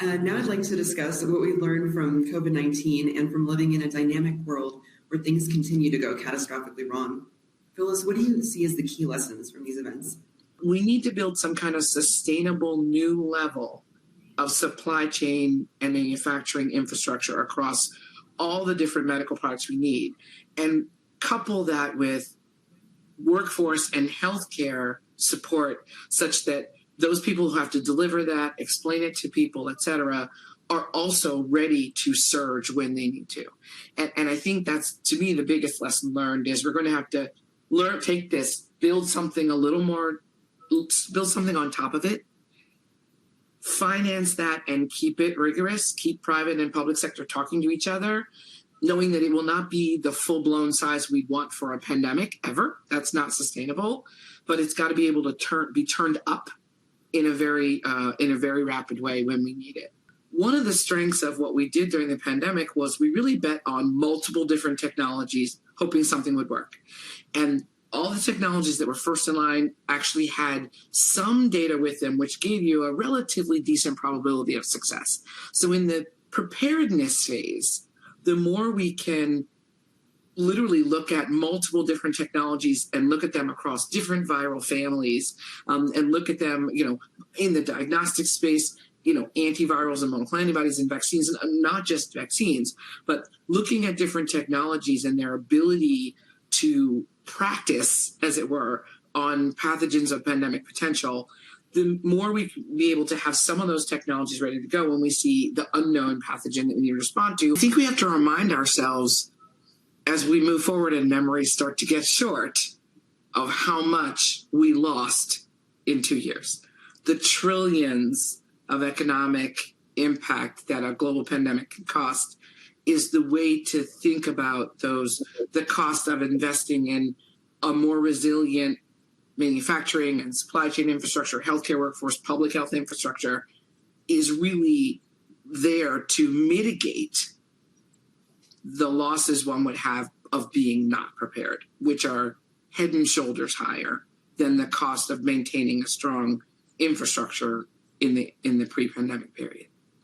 Now I'd like to discuss what we learned from COVID-19 and from living in a dynamic world where things continue to go catastrophically wrong. Phyllis, what do you see as the key lessons from these events? We need to build some kind of sustainable new level of supply chain and manufacturing infrastructure across all the different medical products we need, and couple that with workforce and healthcare support such that those people who have to deliver that, explain it to people, et cetera, are also ready to surge when they need to. And I think that's, to me, the biggest lesson learned is we're going to have to take this, build something a little more, build something on top of it, finance that and keep it rigorous, keep private and public sector talking to each other, knowing that it will not be the full-blown size we want for a pandemic ever. That's not sustainable, but it's got to be able to be turned up in a very rapid way when we need it. One of the strengths of what we did during the pandemic was we really bet on multiple different technologies, hoping something would work. And all the technologies that were first in line actually had some data with them, which gave you a relatively decent probability of success. So in the preparedness phase, the more we can literally look at multiple different technologies and look at them across different viral families, and look at them, in the diagnostic space, antivirals and monoclonal antibodies and vaccines, and not just vaccines, but looking at different technologies and their ability to practice, as it were, on pathogens of pandemic potential, the more we can be able to have some of those technologies ready to go when we see the unknown pathogen that we need to respond to. I think we have to remind ourselves as we move forward and memories start to get short of how much we lost in 2 years. The trillions of economic impact that a global pandemic can cost is the way to think about the cost of investing in a more resilient manufacturing and supply chain infrastructure, healthcare workforce, public health infrastructure is really there to mitigate the losses one would have of being not prepared, which are head and shoulders higher than the cost of maintaining a strong infrastructure in the pre-pandemic period.